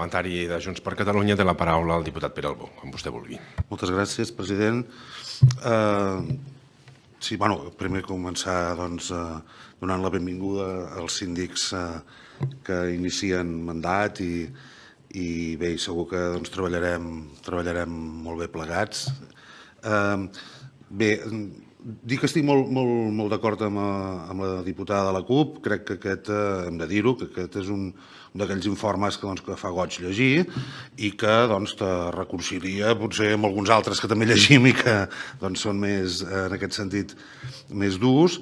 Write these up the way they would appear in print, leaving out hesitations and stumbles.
Parlamentari de Junts per Catalunya té la paraula el diputat Pere Albó, com vostè vulgui. Moltes gràcies, president. Sí, primer començar donant la benvinguda als síndics que inicien mandat i bé, segur que treballarem molt bé plegats. Bé, dir que estic molt d'acord amb la diputada de la CUP. Crec que aquest, hem de dir-ho, que aquest és un d'aquells informes que fa goig llegir i que te reconcilia potser amb alguns altres que també llegim i que són més, en aquest sentit, més durs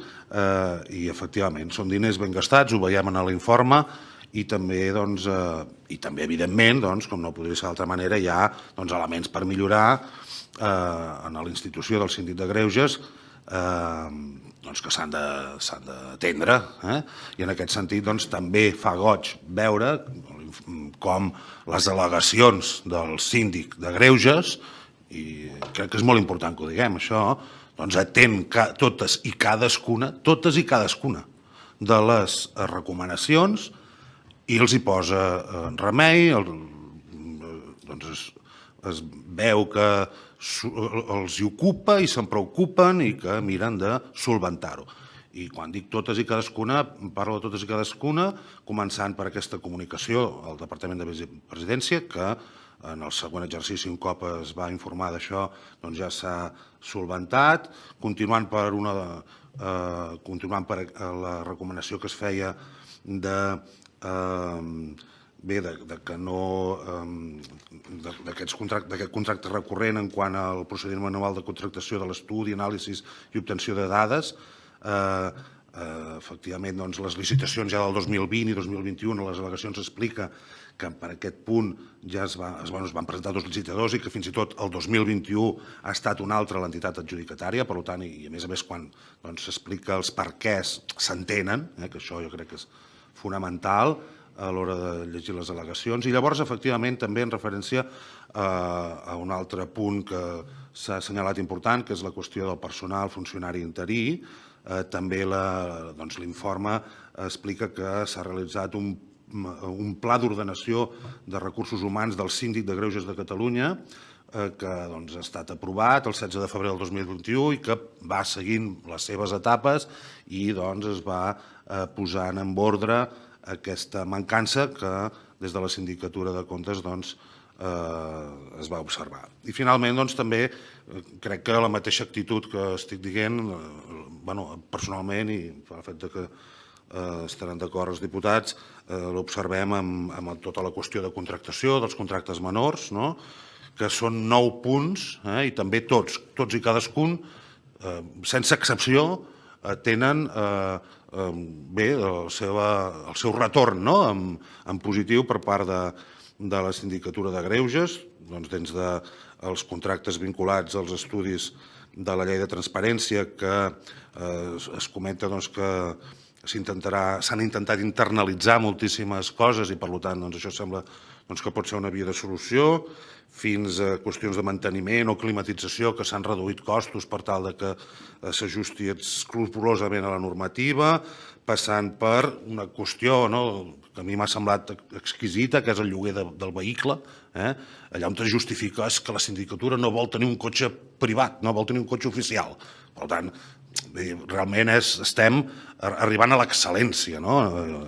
i efectivament són diners ben gastats, ho veiem en l'informe i també, evidentment, com no podria ser d'altra manera, hi ha elements per millorar en la institució del síndic de Greuges que s'han d'atendre. I en aquest sentit també fa goig veure com les delegacions del síndic de Greuges, i crec que és molt important que ho diguem això, atén totes i cadascuna de les recomanacions i els hi posa remei, es veu que els hi ocupa i se'n preocupen i que miren de solventar-ho. I quan dic totes i cadascuna, parlo de totes i cadascuna, començant per aquesta comunicació al Departament de Vicepresidència, que en el següent exercici, un cop es va informar d'això, ja s'ha solventat, continuant per la recomanació que es feia d'aquest contracte recurrent en quant al procediment manual de contractació de l'estudi, anàlisi i obtenció de dades. Efectivament, les licitacions ja del 2020 i 2021, les al·legacions explica que per aquest punt ja es van presentar 2 licitadors i que fins i tot el 2021 ha estat una altra l'entitat adjudicatària. Per tant, i a més quan s'explica els perquès s'entenen, que això jo crec que és fonamental a l'hora de llegir les al·legacions. I llavors, efectivament, també en referència a un altre punt que s'ha assenyalat important, que és la qüestió del personal funcionari interí. També l'informe explica que s'ha realitzat un pla d'ordenació de recursos humans del síndic de Greuges de Catalunya que ha estat aprovat el 16 de febrer del 2021 i que va seguint les seves etapes i es va posant en ordre aquesta mancança que des de la Sindicatura de Comptes es va observar. I finalment també crec que la mateixa actitud que estic dient, personalment, i pel fet que estaran d'acord els diputats, l'observem amb tota la qüestió de contractació, dels contractes menors, que són 9 punts i també tots i cadascun, sense excepció, tenen el seu retorn en positiu per part de la Sindicatura de Greuges, dins dels contractes vinculats als estudis de la llei de transparència, que es comenta que s'han intentat internalitzar moltíssimes coses i, per tant, això sembla que pot ser una via de solució, fins a qüestions de manteniment o climatització, que s'han reduït costos per tal que s'ajusti escrupolosament a la normativa, passant per una qüestió que a mi m'ha semblat exquisita, que és el lloguer del vehicle. Allà on es justifica és que la sindicatura no vol tenir un cotxe privat, no vol tenir un cotxe oficial. Per tant, realment estem arribant a l'excel·lència,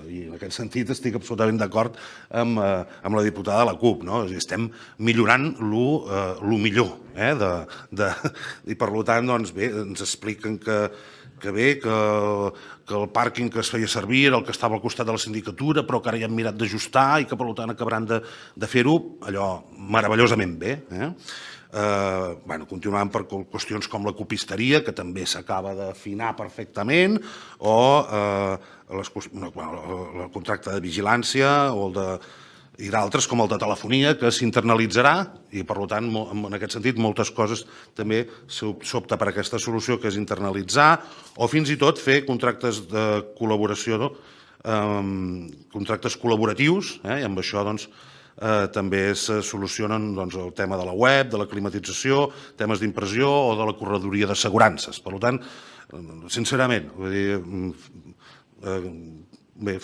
i en aquest sentit estic absolutament d'acord amb la diputada de la CUP. Estem millorant el millor i, per tant, ens expliquen que el pàrquing que es feia servir era el que estava al costat de la sindicatura, però que ara ja han mirat d'ajustar i que, per tant, acabaran de fer-ho allò meravellosament bé. Continuant per qüestions com la copisteria, que també s'acaba d'afinar perfectament, o el contracte de vigilància i d'altres, com el de telefonia, que s'internalitzarà i, per tant, en aquest sentit, moltes coses també s'opta per aquesta solució, que és internalitzar, o fins i tot fer contractes de col·laboració, contractes col·laboratius, i amb això també es solucionen el tema de la web, de la climatització, temes d'impressió o de la corredoria d'assegurances. Per tant, sincerament,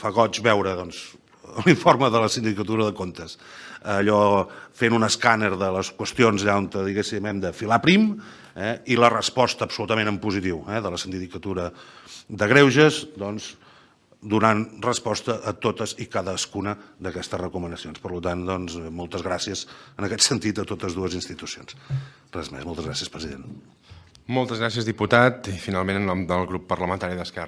fa goig veure l'informe de la Sindicatura de Comptes, allò fent un escàner de les qüestions allà on, diguéssim, hem de filar prim, i la resposta absolutament en positiu de la Sindicatura de Greuges, doncs, donant resposta a totes i cadascuna d'aquestes recomanacions. Per tant, doncs, moltes gràcies en aquest sentit a totes dues institucions. Res més. Moltes gràcies, president. Moltes gràcies, diputat. I finalment, en nom del grup parlamentari d'Esquerra